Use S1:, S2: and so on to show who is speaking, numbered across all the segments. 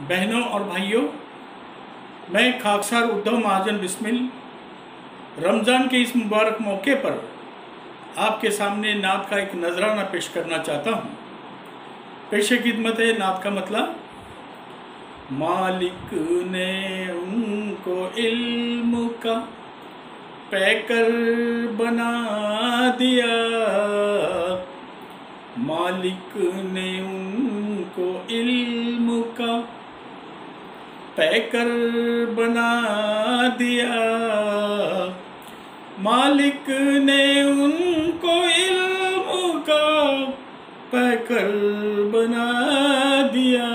S1: بہنوں اور بھائیوں، میں خاکسار ادھو مہاجن بسمل رمضان کے اس مبارک موقع پر آپ کے سامنے نعت کا ایک نذرانہ پیش کرنا چاہتا ہوں۔ پیش خدمت ہے نعت کا مطلب: مالک نے ان کو علم کا پیکر بنا دیا، مالک نے ان کو علم کا پیکر بنا دیا، مالک نے ان کو علم کا پیکر بنا دیا،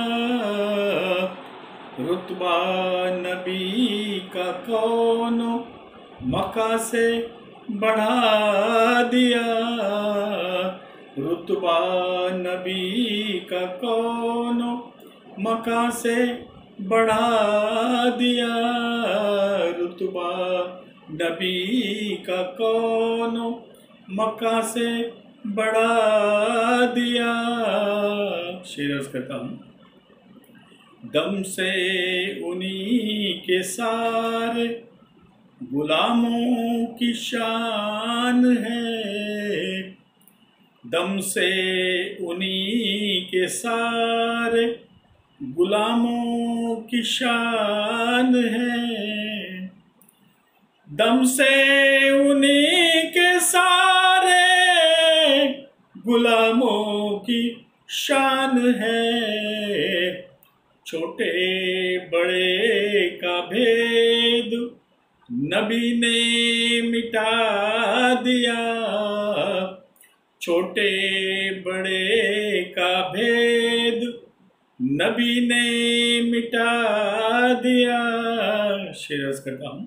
S1: رتبہ نبی کا کون مکہ سے بڑھا دیا، رتبہ نبی کا کون مکہ سے بڑھا دیا، رتبہ نبی کا کون مکہ سے بڑھا دیا۔ شعر عرض کرتا ہوں: دم سے انہی کے سارے غلاموں کی شان ہے، دم سے انہی کے سارے غلاموں کی شان ہے، دم سے انہی کے سارے غلاموں کی شان ہے، چھوٹے بڑے کا بھید نبی نے مٹا دیا، چھوٹے بڑے کا بھید نبی نے مٹا دیا۔ شعر عرض کرتا ہوں: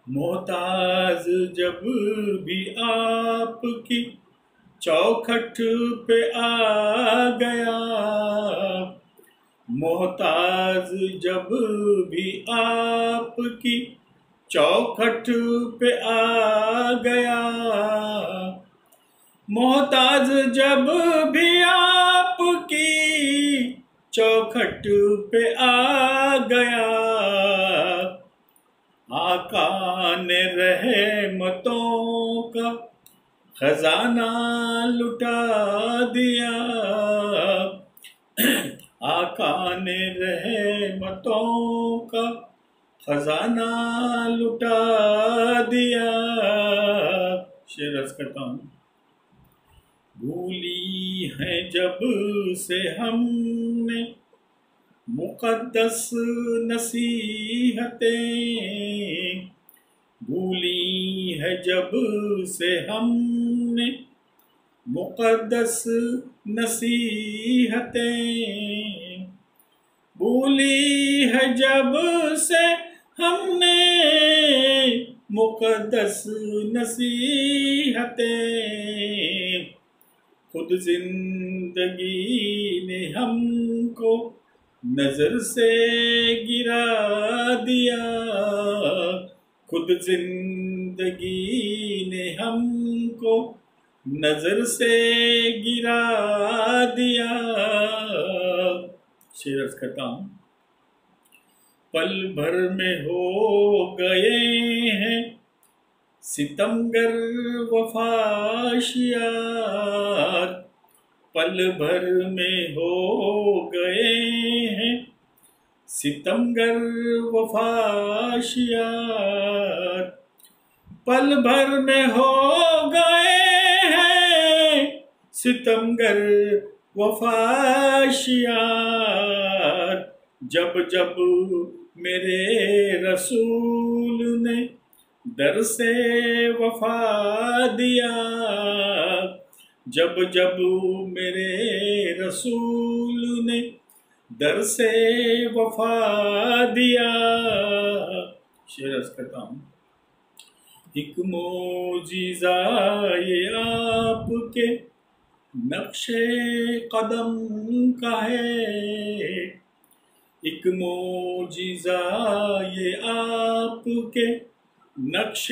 S1: محتاج جب بھی آپ کی چوکھٹ پہ آ گیا، محتاج جب بھی آپ کی چوکھٹ پہ آ گیا، محتاج جب بھی آپ کی چوکھٹ پہ آ گیا، آقا نے رحمتوں کا خزانہ لٹا دیا، آقا نے رحمتوں کا خزانہ لٹا دیا۔ شعر عرض کرتا ہوں: بھولی ہیں جب سے ہم نے مقدس نصیحتیں، بھولی ہے جب سے ہم نے مقدس نصیحتیں، بھولی ہے جب سے ہم نے مقدس نصیحتیں، خود زندگی نے ہم کو نظر سے گرا دیا، خود زندگی نے ہم کو نظر سے گرا دیا۔ شعر عرض کرتا ہوں: پل بھر میں ہو گئے ہیں ستمگر وفا شیار، پل بھر میں ہو گئے ہیں ستمگر وفا شیار، پل بھر میں ہو گئے ہیں ستمگر وفا شیار، جب جب میرے رسول نے در سے وفا دیا، جب جب میرے رسول نے در سے وفا دیا۔ شعر عرض کرتا ہوں: ایک معجزہ یہ آپ کے نقش قدم کا ہے، ایک معجزہ یہ آپ کے نقش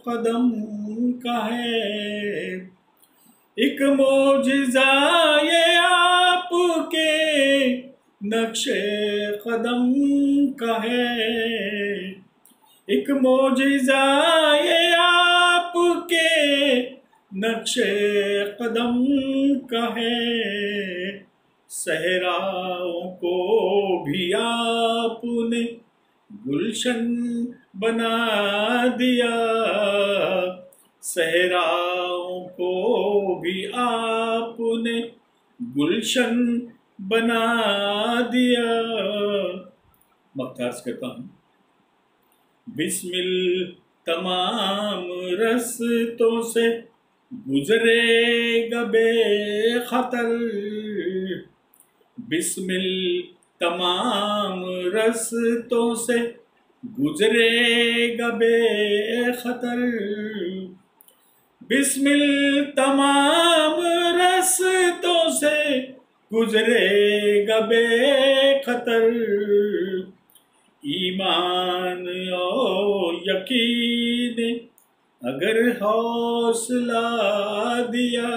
S1: قدم کا ہے، ایک معجزہ یہ آپ کے نقشے قدم کا ہے، ایک معجزہ یہ آپ کے نقشے قدم کا ہے، صحراؤں کو بھی آپ نے گلشن بنا دیا، صحراؤں کو بھی آپ نے گلشن بنا دیا۔ مختار کرتا ہوں۔ بسمل تمام رستوں سے گزرے گا بے خطر، بسمل تمام رستوں سے گزرے گا بے خطر، بسمل تمام رستوں سے گزرے گا بے خطر، ایمان اور یقین اگر حوصلہ دیا،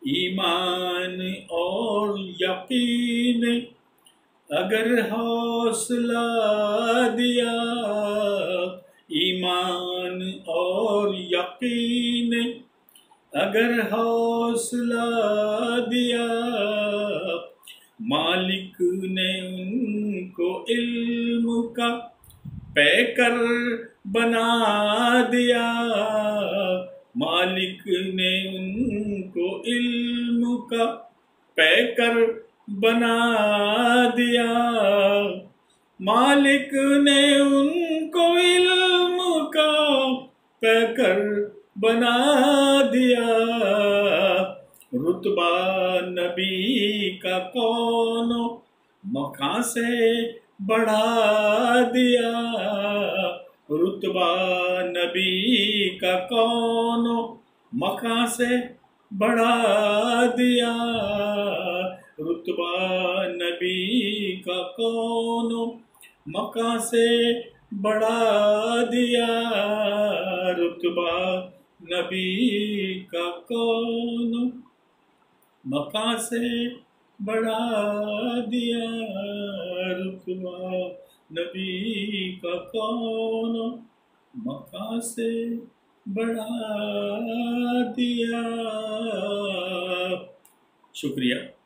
S1: ایمان اور یقین اگر حوصلہ دیا، ایمان اور یقین اگر حوصلہ دیا، مالک نے ان کو علم کا پیکر بنا دیا، مالک نے ان کو علم کا پیکر بنا دیا، مالک نے ان کو علم کا پیکر بنا دیا، رتبہ نبی کا کون مقام سے بڑھا دیا، رتبہ نبی کا کون مقام سے بڑھا دیا، رتبہ نبی کا کون مقام سے بڑھا دیا، رتبہ نبی کا کون مقام سے بڑھا دیا، رتبہ نبی کا کون مقام سے بڑھا دیا۔ شکریہ۔